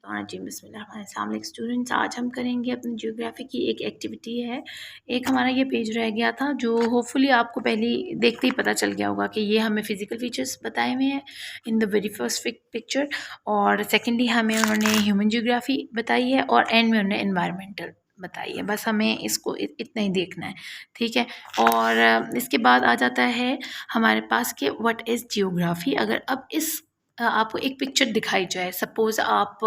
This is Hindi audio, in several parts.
जी बिस्मिल्लाह स्टूडेंट्स, आज हम करेंगे अपनी ज्योग्राफी की एक एक्टिविटी है। एक हमारा ये पेज रह गया था जो होपफुली आपको पहले देखते ही पता चल गया होगा कि ये हमें फिजिकल फीचर्स बताए हुए हैं in the very first picture, और सेकेंडली हमें उन्होंने ह्यूमन ज्योग्राफी बताई है और एंड में उन्होंने एनवायरमेंटल बताई है। बस हमें इसको इतना ही देखना है, ठीक है। और इसके बाद आ जाता है हमारे पास कि व्हाट इज़ जियोग्राफी। अगर अब इस आपको एक पिक्चर दिखाई जाए, सपोज़ आप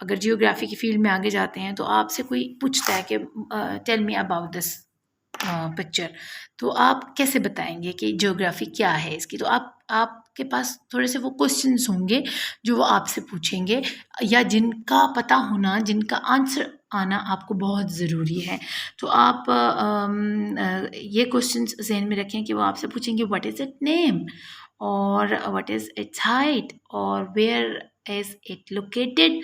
अगर जियोग्राफी की फील्ड में आगे जाते हैं तो आपसे कोई पूछता है कि tell me about this picture, तो आप कैसे बताएंगे कि जियोग्राफी क्या है इसकी। तो आपके पास थोड़े से वो क्वेश्चंस होंगे जो वो आपसे पूछेंगे, या जिनका पता होना, जिनका आंसर आना आपको बहुत ज़रूरी है। तो आप ये क्वेश्चंस ज़हन में रखें कि वो आपसे पूछेंगे व्हाट इज़ इट नेम, और व्हाट इज़ इट्स हाइट, और वेयर इज़ इट लोकेटेड,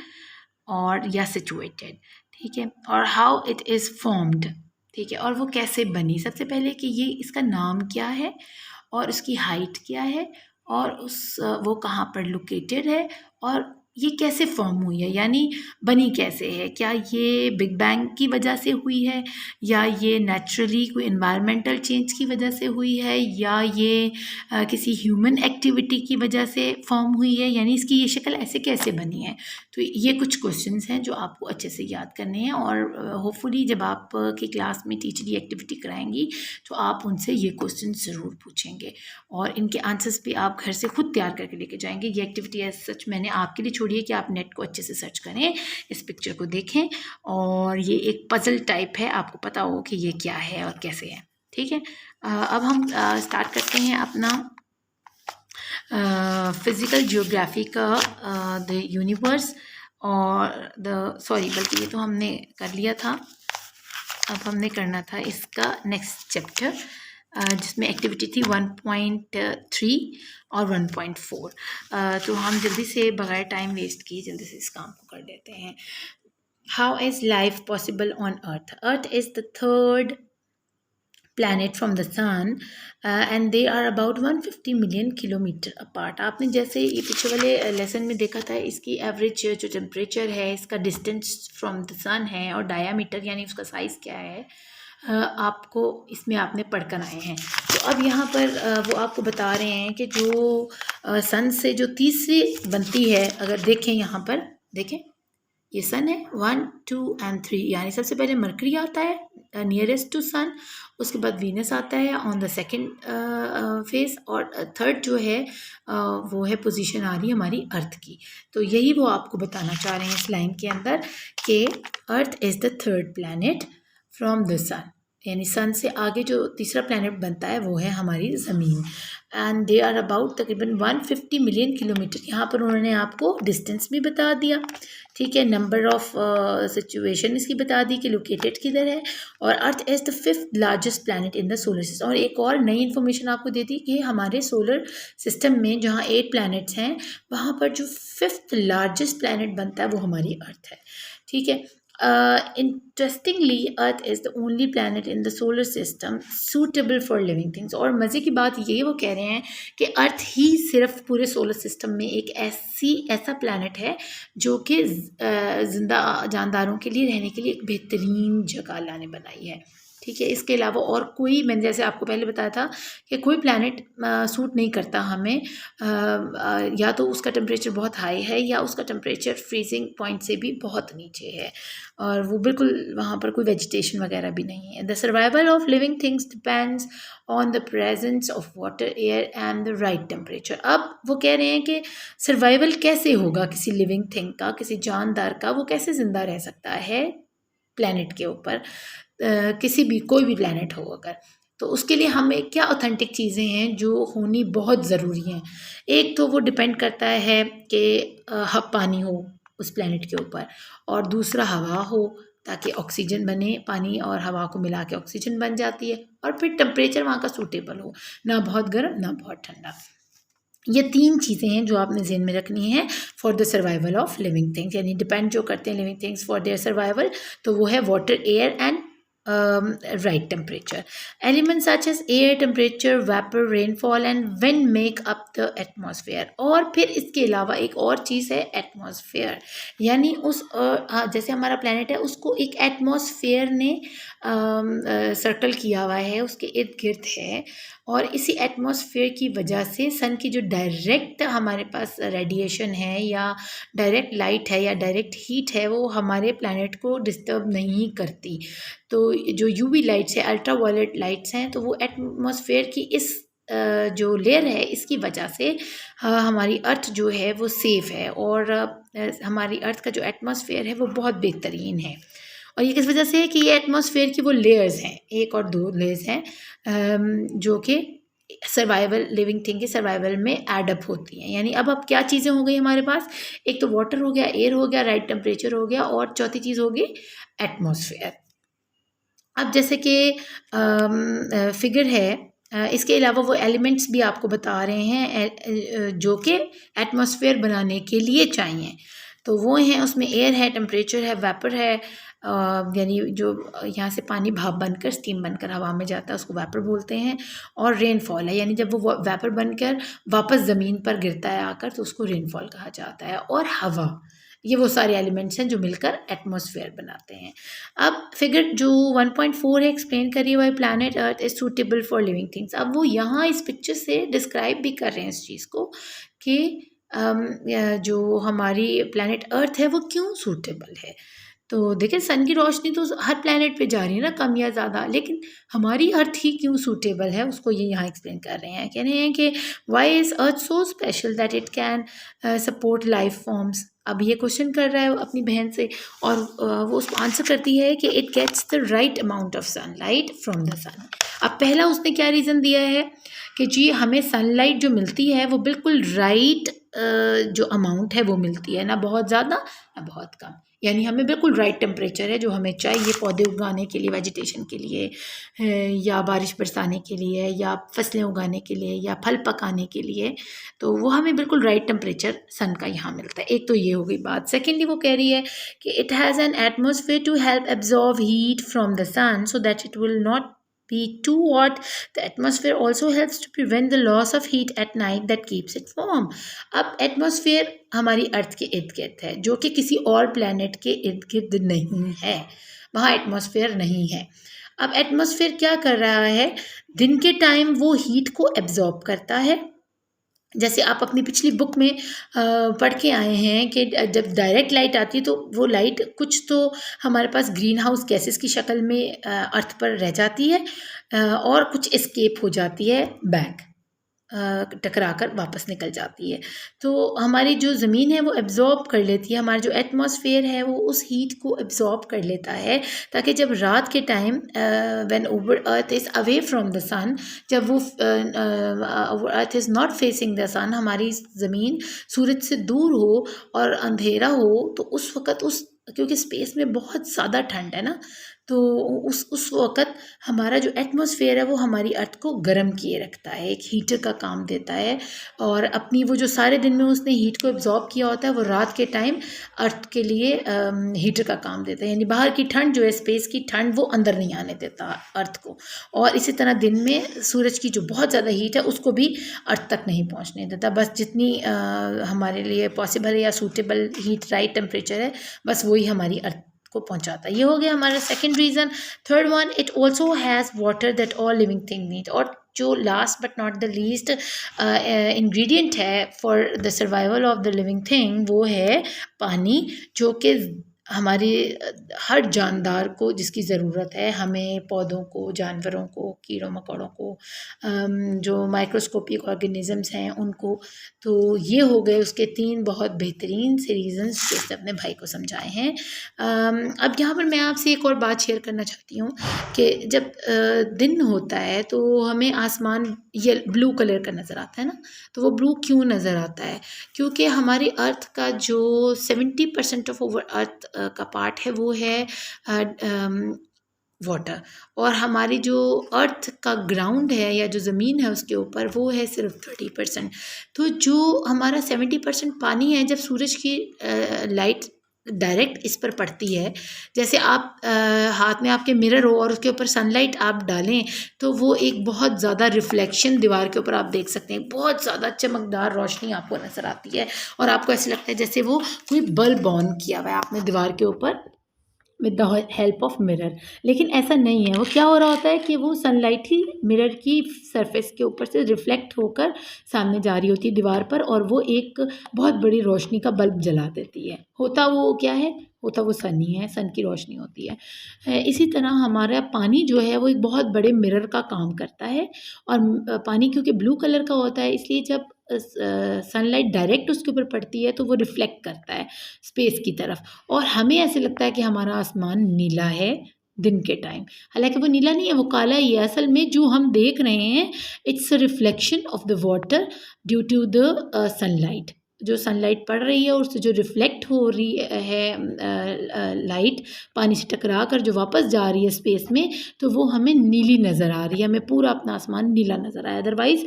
और या सिचुएटेड, ठीक है, और हाउ इट इज़ फॉर्म्ड, ठीक है, और वो कैसे बनी। सबसे पहले कि ये इसका नाम क्या है, और उसकी हाइट क्या है, और वो कहाँ पर लोकेटेड है, और ये कैसे फॉर्म हुई है, यानी बनी कैसे है। क्या ये बिग बैंग की वजह से हुई है, या ये नेचुरली कोई इन्वायरमेंटल चेंज की वजह से हुई है, या ये किसी ह्यूमन एक्टिविटी की वजह से फॉर्म हुई है, यानी इसकी ये शक्ल ऐसे कैसे बनी है। तो ये कुछ क्वेश्चंस हैं जो आपको अच्छे से याद करने हैं, और होपफुली जब आप की क्लास में टीचर ये एक्टिविटी कराएंगी तो आप उनसे ये क्वेश्चन ज़रूर पूछेंगे, और इनके आंसर्स भी आप घर से खुद तैयार करके लेके जाएंगे। ये एक्टिविटी एज सच मैंने आपके लिए छोड़ी है कि आप नेट को अच्छे से सर्च करें, इस पिक्चर को देखें, और ये एक पजल टाइप है, आपको पता हो कि ये क्या है और कैसे है, ठीक है। अब हम स्टार्ट करते हैं अपना फिज़िकल जियोग्राफी का द यूनिवर्स, और बल्कि ये तो हमने कर लिया था। अब हमने करना था इसका नेक्स्ट चैप्टर, जिसमें एक्टिविटी थी 1.3 और 1.4। तो हम जल्दी से बगैर टाइम वेस्ट किए जल्दी से इस काम को कर लेते हैं। How is life possible on earth. Earth is the third planet from the sun and they are about 150 million kilometre apart. आपने जैसे ये पीछे वाले लेसन में देखा था, इसकी एवरेज जो टेम्परेचर है, इसका डिस्टेंस फ्रॉम द सन है, और डायामीटर यानी उसका साइज़ क्या है, आपको इसमें आपने पढ़कर आए हैं। तो अब यहाँ पर वो आपको बता रहे हैं कि जो सन से जो तीसरी बनती है, अगर देखें यहाँ पर देखें, ये सन है 1, 2 and 3, यानी सबसे पहले मरकरी आता है नियरेस्ट टू सन, उसके बाद वीनस आता है ऑन द सेकेंड फेस, और थर्ड जो है वो है पोजीशन आ रही है हमारी अर्थ की। तो यही वो आपको बताना चाह रहे हैं इस लाइन के अंदर कि earth is the third planet from the sun, यानी सन से आगे जो तीसरा प्लैनेट बनता है वो है हमारी ज़मीन। एंड दे आर अबाउट तकरीबन 150 मिलियन किलोमीटर। यहाँ पर उन्होंने आपको डिस्टेंस भी बता दिया, ठीक है, नंबर ऑफ सिचुएशन इसकी बता दी कि लोकेटेड किधर है, और अर्थ is the 5th largest planet in the solar system. और एक और नई इन्फॉर्मेशन आपको दे दी कि हमारे सोलर सिस्टम में जहाँ 8 प्लैनेट्स हैं, वहाँ पर जो 5th लार्जेस्ट प्लैनेट बनता है वो हमारी अर्थ है, ठीक है। Interestingly, Earth is the only planet in the solar system suitable for living things। और मज़े की बात ये वो कह रहे हैं कि अर्थ ही सिर्फ पूरे सोलर सिस्टम में एक ऐसा प्लैनेट है जो कि जिंदा जानदारों के लिए रहने के लिए एक बेहतरीन जगह अल्लाह ने बनाई है, ठीक है। इसके अलावा और कोई, मैंने जैसे आपको पहले बताया था कि कोई प्लैनेट सूट नहीं करता हमें, या तो उसका टेम्परेचर बहुत हाई है या उसका टेम्परेचर फ्रीजिंग पॉइंट से भी बहुत नीचे है, और वो बिल्कुल वहाँ पर कोई वेजिटेशन वगैरह भी नहीं है। The survival of living things depends on the presence of water, air and the right temperature. अब वो कह रहे हैं कि सर्वाइवल कैसे होगा किसी लिविंग थिंग का, किसी जानदार का, वो कैसे ज़िंदा रह सकता है प्लैनेट के ऊपर, किसी भी कोई भी प्लैनेट हो अगर, तो उसके लिए हमें क्या ऑथेंटिक चीज़ें हैं जो होनी बहुत ज़रूरी हैं। एक तो वो डिपेंड करता है कि पानी हो उस प्लैनेट के ऊपर, और दूसरा हवा हो ताकि ऑक्सीजन बने, पानी और हवा को मिला के ऑक्सीजन बन जाती है, और फिर टेम्परेचर वहाँ का सूटेबल हो, ना बहुत गर्म ना बहुत ठंडा। ये 3 चीज़ें हैं जो आपने ज़हन में रखनी है for the survival of living things, यानी डिपेंड जो करते हैं living things for their survival, तो वो है water, air and right temperature. Elements such as air, temperature, vapor, rainfall and wind make up the atmosphere. और फिर इसके अलावा एक और चीज़ है एटमॉस्फेयर, यानी उस जैसे हमारा प्लैनेट है उसको एक एटमॉस्फेयर ने सर्कल किया हुआ है, उसके इर्द गिर्द है, और इसी एटमॉस्फेयर की वजह से सन की जो डायरेक्ट हमारे पास रेडिएशन है या डायरेक्ट लाइट है या डायरेक्ट हीट है वो हमारे प्लैनेट को डिस्टर्ब नहीं करती। तो जो यूवी लाइट्स है, अल्ट्रा वायलेट लाइट्स हैं, तो वो एटमॉस्फेयर की इस जो लेयर है इसकी वजह से हमारी अर्थ जो है वो सेफ़ है, और हमारी अर्थ का जो एटमॉस्फेयर है वो बहुत बेहतरीन है। और ये किस वजह से है कि ये एटमॉस्फेयर की वो लेयर्स हैं, एक और दो लेयर्स हैं जो कि सर्वाइवल, लिविंग थिंग के सर्वाइवल में एडअप होती हैं। यानी अब क्या चीज़ें हो गई हमारे पास, एक तो वाटर हो गया, एयर हो गया, राइट टेम्परेचर हो गया, और चौथी चीज़ होगी एटमॉस्फेयर। अब जैसे कि फिगर है, इसके अलावा वो एलिमेंट्स भी आपको बता रहे हैं जो कि एटमॉस्फेयर बनाने के लिए चाहिए। तो वो हैं, उसमें एयर है, टेम्परेचर है, वेपर है, यानी जो यहाँ से पानी भाप बनकर स्टीम बनकर हवा में जाता है उसको वेपर बोलते हैं, और रेनफॉल है, यानी जब वो वेपर बनकर वापस ज़मीन पर गिरता है आकर तो उसको रेनफॉल कहा जाता है, और हवा। ये वो सारे एलिमेंट्स हैं जो मिलकर एटमॉस्फेयर बनाते हैं। अब फिगर जो 1.4 है, एक्सप्लेन करिए why planet Earth is suitable for living things. अब वो यहाँ इस पिक्चर से डिस्क्राइब भी कर रहे हैं इस चीज़ को कि जो हमारी प्लैनेट अर्थ है वो क्यों सूटेबल है। तो देखिए सन की रोशनी तो हर प्लैनेट पे जा रही है ना, कम या ज़्यादा, लेकिन हमारी अर्थ ही क्यों सूटेबल है उसको ये यहाँ एक्सप्लेन कर रहे हैं। कह रहे हैं कि why is Earth so special that it can support life forms. अब ये क्वेश्चन कर रहा है अपनी बहन से, और वो उसको आंसर करती है कि it gets the right amount of sunlight from the sun. अब पहला उसने क्या रीज़न दिया है कि जी हमें सनलाइट जो मिलती है वो बिल्कुल राइट जो अमाउंट है वो मिलती है, ना बहुत ज़्यादा ना बहुत कम, यानी हमें बिल्कुल राइट टेम्परेचर है जो हमें चाहिए पौधे उगाने के लिए, वेजिटेशन के लिए, या बारिश बरसाने के लिए, या फसलें उगाने के लिए, या फल पकाने के लिए। तो वो हमें बिल्कुल राइट टेम्परेचर सन का यहाँ मिलता है। एक तो ये हो गई बात। सेकेंडली वो कह रही है कि it has an atmosphere to help absorb heat from the sun so that it will not be too hot. The atmosphere also helps to prevent the loss of heat at night that keeps it warm. अब एटमॉस्फेयर हमारी अर्थ के इर्द गिर्द है जो कि किसी और प्लैनेट के इर्द गिर्द नहीं है, वहाँ एटमॉस्फेयर नहीं है। अब एटमॉस्फेयर क्या कर रहा है, दिन के टाइम वो हीट को एब्जॉर्ब करता है। जैसे आप अपनी पिछली बुक में पढ़ के आए हैं कि जब डायरेक्ट लाइट आती है तो वो लाइट कुछ तो हमारे पास ग्रीन हाउस गैसेस की शक्ल में अर्थ पर रह जाती है, और कुछ एस्केप हो जाती है बैक, टकरा कर वापस निकल जाती है। तो हमारी जो ज़मीन है वो एब्जॉर्ब कर लेती है, हमारा जो एटमॉस्फेयर है वो उस हीट को एब्जॉर्ब कर लेता है, ताकि जब रात के time when our earth is away from the sun, जब वो earth is not facing the sun, हमारी ज़मीन सूरज से दूर हो और अंधेरा हो, तो उस वक़्त क्योंकि स्पेस में बहुत ज़्यादा ठंड है ना, तो उस वक़्त हमारा जो एटमॉस्फेयर है वो हमारी अर्थ को गर्म किए रखता है, एक हीटर का काम देता है, और अपनी वो जो सारे दिन में उसने हीट को एब्जॉर्ब किया होता है वो रात के टाइम अर्थ के लिए हीटर का काम देता है, यानी बाहर की ठंड जो है, स्पेस की ठंड, वो अंदर नहीं आने देता अर्थ को। और इसी तरह दिन में सूरज की जो बहुत ज़्यादा हीट है उसको भी अर्थ तक नहीं पहुँचने देता, बस जितनी हमारे लिए पॉसिबल है या सूटेबल हीट राइट टेम्परेचर है बस वही हमारी अर्थ को पहुंचाता है। ये हो गया हमारा second reason. Third one, it also has water that all living thing need. और जो last but not the least ingredient है for the survival of the living thing वो है पानी, जो कि हमारे हर जानदार को जिसकी ज़रूरत है, हमें, पौधों को, जानवरों को, कीड़ों मकोड़ों को, जो माइक्रोस्कोपिक ऑर्गेनिज़म्स हैं उनको। तो ये हो गए उसके 3 बहुत बेहतरीन से रीज़न्स जो उसने अपने भाई को समझाए हैं। अब यहाँ पर मैं आपसे एक और बात शेयर करना चाहती हूँ कि जब दिन होता है तो हमें आसमान ये ब्लू कलर का नज़र आता है ना, तो वो ब्लू क्यों नज़र आता है, क्योंकि हमारी अर्थ का जो 70% ऑफ ओवर अर्थ का पार्ट है वो है वाटर, और हमारी जो अर्थ का ग्राउंड है या जो ज़मीन है उसके ऊपर वो है सिर्फ 30%। तो जो हमारा 70% पानी है, जब सूरज की लाइट डायरेक्ट इस पर पड़ती है, जैसे आप हाथ में आपके मिरर हो और उसके ऊपर सनलाइट आप डालें तो वो एक बहुत ज़्यादा रिफ्लेक्शन दीवार के ऊपर आप देख सकते हैं, बहुत ज़्यादा चमकदार रोशनी आपको नज़र आती है और आपको ऐसे लगता है जैसे वो कोई बल्ब ऑन किया हुआ है आपने दीवार के ऊपर with the help of mirror. लेकिन ऐसा नहीं है, वो क्या हो रहा होता है कि वो सनलाइट ही मिरर की सरफेस के ऊपर से रिफ्लेक्ट होकर सामने जा रही होती है दीवार पर और वो एक बहुत बड़ी रोशनी का बल्ब जला देती है। होता वो क्या है, होता वो सन ही है, सन की रोशनी होती है। इसी तरह हमारा पानी जो है वो एक बहुत बड़े मिरर का काम करता है और पानी क्योंकि ब्लू कलर का होता है इसलिए जब सनलाइट डायरेक्ट उसके ऊपर पड़ती है तो वो रिफ्लेक्ट करता है स्पेस की तरफ और हमें ऐसे लगता है कि हमारा आसमान नीला है दिन के टाइम, हालांकि वो नीला नहीं है, वो काला ही है। असल में जो हम देख रहे हैं it's a reflection of the water due to the sunlight. जो सनलाइट पड़ रही है और उससे जो रिफ्लेक्ट हो रही है लाइट पानी से टकरा कर जो वापस जा रही है स्पेस में, तो वो हमें नीली नज़र आ रही है, हमें पूरा अपना आसमान नीला नज़र आया। अदरवाइज़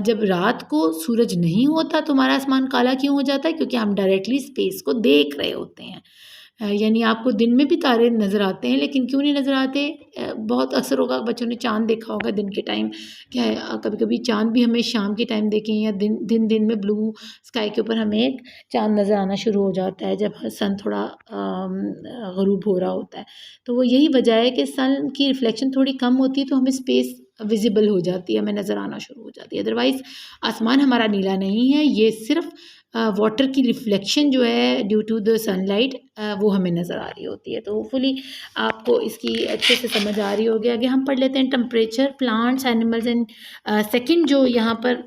जब रात को सूरज नहीं होता तो हमारा आसमान काला क्यों हो जाता है, क्योंकि हम डायरेक्टली स्पेस को देख रहे होते हैं। यानी आपको दिन में भी तारे नज़र आते हैं लेकिन क्यों नहीं नज़र आते, बहुत अक्सर होगा बच्चों ने चाँद देखा होगा दिन के टाइम, क्या है कभी कभी चाँद भी हमें शाम के टाइम देखें या दिन में ब्लू स्काई के ऊपर हमें एक चाँद नज़र आना शुरू हो जाता है जब सन थोड़ा ग़ुरूब हो रहा होता है। तो वो यही वजह है कि सन की रिफ्लेक्शन थोड़ी कम होती है तो हमें स्पेस विजिबल हो जाती है, हमें नज़र आना शुरू हो जाती है। अदरवाइज़ आसमान हमारा नीला नहीं है, ये सिर्फ वाटर की रिफ्लेक्शन जो है ड्यू टू द सनलाइट वो हमें नज़र आ रही होती है। तो होपफुली आपको इसकी अच्छे से समझ आ रही होगी। आगे हम पढ़ लेते हैं temperature, plants, animals and second जो यहाँ पर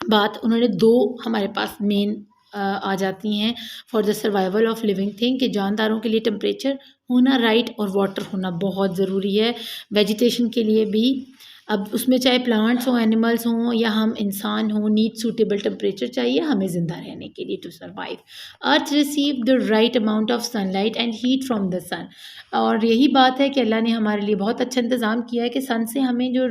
बात उन्होंने दो हमारे पास मेन आ जाती हैं for the survival of living thing कि जानदारों के लिए टेम्परेचर होना राइट और वाटर होना बहुत ज़रूरी है, वेजिटेशन के लिए भी। अब उसमें चाहे प्लांट्स हों, एनिमल्स हों या हम इंसान हों, नीड सूटेबल टेम्परेचर चाहिए हमें ज़िंदा रहने के लिए to survive. Earth receive the right amount of sunlight and heat from the sun. और यही बात है कि अल्लाह ने हमारे लिए बहुत अच्छा इंतज़ाम किया है कि सन से हमें जो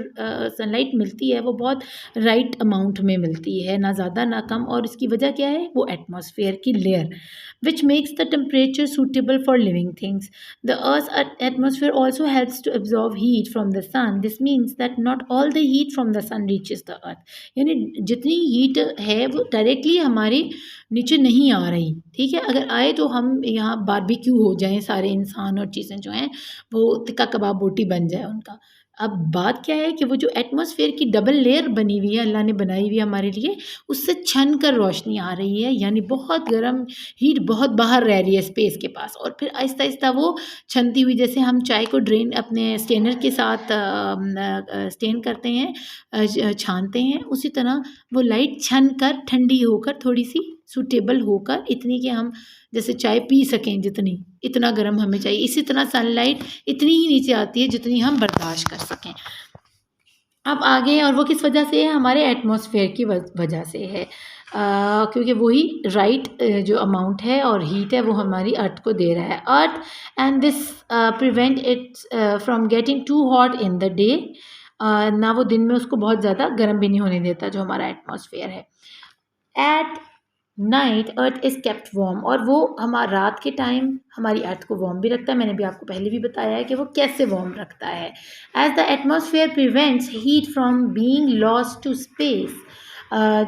सनलाइट मिलती है वो बहुत राइट अमाउंट में मिलती है, ना ज़्यादा ना कम। और इसकी वजह क्या है, वो एटमॉस्फेयर की layer which makes the temperature suitable for living things. The Earth's atmosphere also helps to absorb heat from the sun. This means that not all the heat from the sun reaches the earth. यानी जितनी हीट है वो डायरेक्टली हमारे नीचे नहीं आ रही, ठीक है। अगर आए तो हम यहाँ बारबेक्यू हो जाएं सारे इंसान और चीज़ें जो हैं वो तिक्का कबाब बोटी बन जाए उनका। अब बात क्या है कि वो जो एटमॉस्फेयर की डबल लेयर बनी हुई है अल्लाह ने बनाई हुई है हमारे लिए, उससे छन कर रोशनी आ रही है, यानी बहुत गर्म हीट बहुत बाहर रह रही है स्पेस के पास और फिर आहिस्ता आहिस्ता वो छनती हुई, जैसे हम चाय को ड्रेन अपने स्टेनर के साथ स्टेन करते हैं, छानते हैं, उसी तरह वो लाइट छन कर ठंडी होकर थोड़ी सी सूटेबल होकर इतनी कि हम जैसे चाय पी सकें, जितनी इतना गर्म हमें चाहिए, इसी तरह सनलाइट इतनी ही नीचे आती है जितनी हम बर्दाश्त कर सकें। अब आगे, और वो किस वजह से है, हमारे एटमॉस्फेयर की वजह से है, क्योंकि वही राइट जो अमाउंट है और हीट है वो हमारी अर्थ को दे रहा है। Earth and this prevent it from getting too hot in the day, ना वो दिन में उसको बहुत ज़्यादा गर्म भी नहीं होने देता जो हमारा एटमॉस्फेयर है। At night earth is kept warm, और वो हमारा रात के टाइम हमारी अर्थ को वार्म भी रखता है। मैंने भी आपको पहले भी बताया है कि वो कैसे वार्म रखता है। As the atmosphere prevents heat from being lost to space,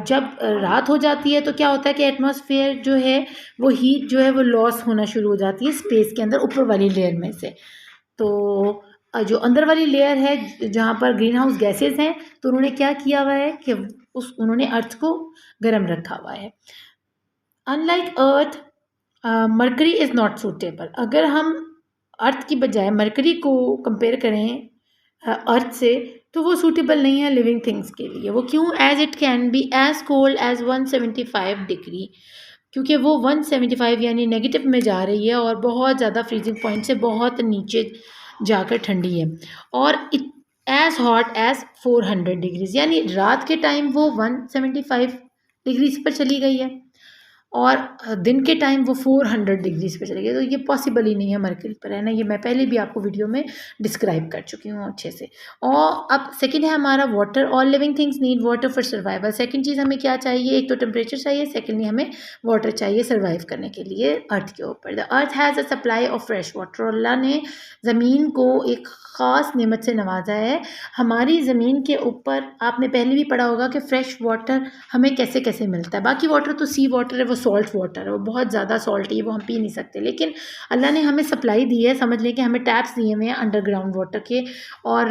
जब रात हो जाती है तो क्या होता है कि एटमॉस्फेयर जो है वो हीट जो है वो लॉस होना शुरू हो जाती है स्पेस के अंदर ऊपर वाली लेयर में से। तो जो अंदर वाली लेयर है जहाँ पर ग्रीन हाउस गैसेज हैं, तो उन्होंने क्या किया हुआ है कि उन्होंने अर्थ को गर्म रखा हुआ है। Unlike earth mercury is not suitable, अगर हम अर्थ की बजाय मरकरी को कंपेयर करें अर्थ से तो वो सूटेबल नहीं है लिविंग थिंग्स के लिए। वो क्यों? As it can be as cold as 175 degree, क्योंकि वो 175 यानी नेगेटिव में जा रही है और बहुत ज़्यादा फ्रीजिंग पॉइंट से बहुत नीचे जाकर ठंडी है। और एज हॉट एज 400 डिग्रीज, यानी रात के टाइम वो 175 डिग्रीज पर चली गई है और दिन के टाइम वो 400 डिग्रीज पे चले गए। तो ये पॉसिबल ही नहीं है मरकरी पर रहना, ये मैं पहले भी आपको वीडियो में डिस्क्राइब कर चुकी हूँ अच्छे से। और अब सेकंड है हमारा water. All living things need water for survival. Second चीज़ हमें क्या चाहिए, एक तो टेम्परेचर चाहिए, सेकेंडली हमें वाटर चाहिए सर्वाइव करने के लिए अर्थ के ऊपर। The earth has a supply of fresh water. Allah ने ज़मीन को एक ख़ास नेमत से नवाजा है। हमारी ज़मीन के ऊपर आपने पहले भी पढ़ा होगा कि फ़्रेश वाटर हमें कैसे कैसे मिलता है। बाकी वाटर तो सी वाटर है, वो सॉल्ट वाटर है, वो बहुत ज़्यादा सॉल्टी है, वो हम पी नहीं सकते। लेकिन अल्लाह ने हमें सप्लाई दी है, समझ लें कि हमें टैप्स दिए हुए हैं अंडरग्राउंड वाटर के, और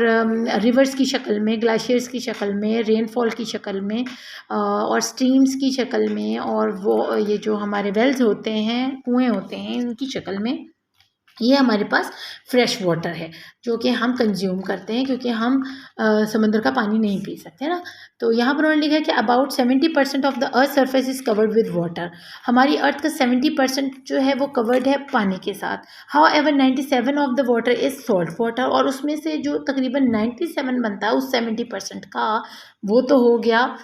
रिवर्स की शक्ल में, ग्लेशियर्स की शक्ल में, रेनफॉल की शक्ल में, और स्ट्रीम्स की शक्ल में, और वो ये जो हमारे वेल्स होते हैं, कुएँ होते हैं, इनकी शक्ल में ये हमारे पास फ्रेश वाटर है जो कि हम कंज्यूम करते हैं, क्योंकि हम समंदर का पानी नहीं पी सकते ना। तो यहाँ पर उन्होंने लिखा है कि about 70% of the earth surface is covered with water. हमारी अर्थ का 70% जो है वो कवर्ड है पानी के साथ। How ever 97 of the water is salt water, और उसमें से जो तकरीबन 97 बनता है उस 70% का, वो तो हो गया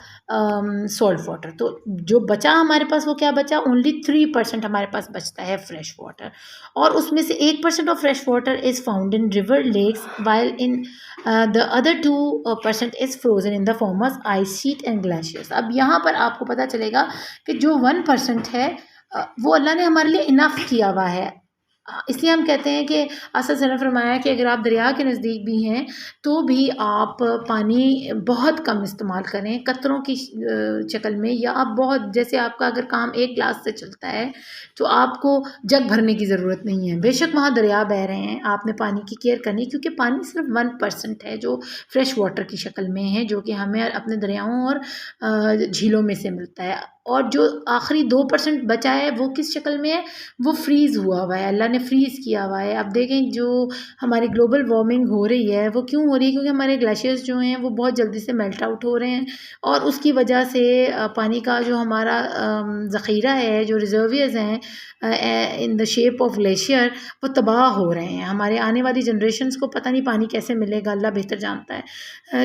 सॉल्ट वाटर। तो जो बचा हमारे पास वो क्या बचा, ओनली 3% हमारे पास बचता है फ्रेश वाटर। और उसमें से 1% of fresh water is found in river lakes, while in the other 2% is frozen in the form of ice sheet and glaciers. अब यहाँ पर आपको पता चलेगा कि जो 1% है वो अल्लाह ने हमारे लिए इनफ किया हुआ है। इसलिए हम कहते हैं कि असद ने फरमाया कि अगर आप दरिया के नज़दीक भी हैं तो भी आप पानी बहुत कम इस्तेमाल करें, कतरों की शक्ल में, या आप बहुत, जैसे आपका अगर काम एक गिलास से चलता है तो आपको जग भरने की ज़रूरत नहीं है। बेशक वहाँ दरिया बह रहे हैं, आपने पानी की केयर करनी, क्योंकि पानी सिर्फ 1% है जो फ्रेश वाटर की शक्ल में है, जो कि हमें अपने दरियाओं और झीलों में से मिलता है। और जो आखिरी 2% बचा है वो किस शक्ल में है, वो फ्रीज़ हुआ हुआ है, अल्लाह ने फ्रीज़ किया हुआ है। अब देखें जो हमारी ग्लोबल वार्मिंग हो रही है वो क्यों हो रही है, क्योंकि हमारे ग्लेशियर्स जो हैं वो बहुत जल्दी से मेल्ट आउट हो रहे हैं, और उसकी वजह से पानी का जो हमारा ज़ख़ीरा है, जो रिजर्वियर्स हैं in the shape of glacier, वो तबाह हो रहे हैं। हमारे आने वाली जनरेशन्स को पता नहीं पानी कैसे मिलेगा, अल्लाह बेहतर जानता है,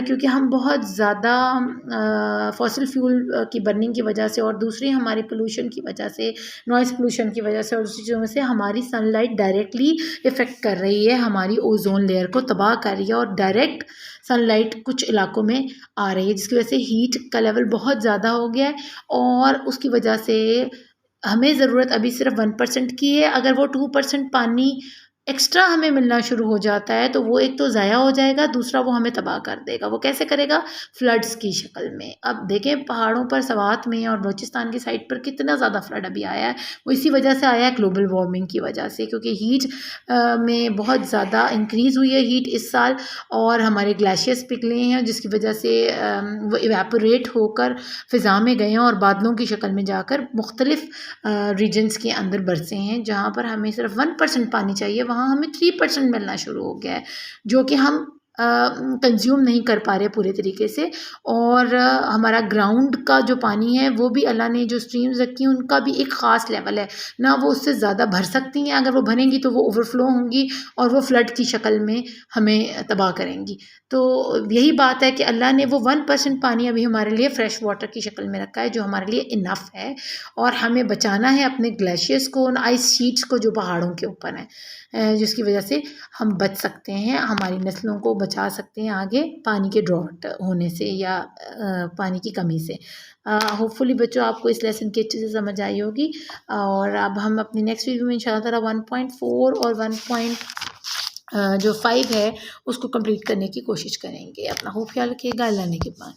क्योंकि हम बहुत ज़्यादा फॉसिल फ्यूल की बर्निंग की वजह से, और दूसरी हमारी पोल्यूशन की वजह से, नॉइज़ पोल्यूशन की वजह से, और दूसरी चीज़ों से हमारी सनलाइट डायरेक्टली इफ़ेक्ट कर रही है, हमारी ओजोन लेयर को तबाह कर रही है, और डायरेक्ट सनलाइट कुछ इलाकों में आ रही है, जिसकी वजह से हीट का लेवल बहुत ज़्यादा हो गया है। और उसकी वजह से हमें ज़रूरत अभी सिर्फ 1% की है। अगर वो 2% पानी एक्स्ट्रा हमें मिलना शुरू हो जाता है तो वो एक तो ज़ाया हो जाएगा, दूसरा वो हमें तबाह कर देगा। वो कैसे करेगा, फ्लड्स की शक्ल में। अब देखें पहाड़ों पर, सवात में और बलूचिस्तान की साइड पर कितना ज़्यादा फ्लड अभी आया है, वो इसी वजह से आया है, ग्लोबल वार्मिंग की वजह से, क्योंकि हीट में बहुत ज़्यादा इंक्रीज़ हुई है हीट इस साल, और हमारे ग्लेशियर्स पिघले हैं जिसकी वजह से वो इवेपोरेट होकर फ़िज़ा में गए हैं और बादलों की शक्ल में जाकर मुख्तलिफ रीजन्स के अंदर बरसे हैं। जहाँ पर हमें सिर्फ 1% पानी चाहिए, वहाँ हमें 3% मिलना शुरू हो गया है, जो कि हम कंज्यूम नहीं कर पा रहे पूरे तरीके से। और हमारा ग्राउंड का जो पानी है वो भी अल्लाह ने जो स्ट्रीम्स रखी हैं उनका भी एक ख़ास लेवल है ना, वो उससे ज़्यादा भर सकती हैं। अगर वो भरेंगी तो वो ओवरफ्लो होंगी और वो फ्लड की शक्ल में हमें तबाह करेंगी। तो यही बात है कि अल्लाह ने वो 1% पानी अभी हमारे लिए फ़्रेश वाटर की शक्ल में रखा है, जो हमारे लिए इनफ है, और हमें बचाना है अपने ग्लेशियर्स को, उन आइस शीट्स को जो पहाड़ों के ऊपर हैं, जिसकी वजह से हम बच सकते हैं, हमारी नस्लों को बचा सकते हैं आगे पानी के ड्रॉट होने से या पानी की कमी से। होपफुली बच्चों आपको इस लेसन की अच्छे से समझ आई होगी, और अब हम अपनी नेक्स्ट वीडियो में इंशाल्लाह ताला 1.4 और 1.5 है उसको कंप्लीट करने की कोशिश करेंगे। अपना खूब ख्याल रखिएगा। अल्लाह ने के बाद।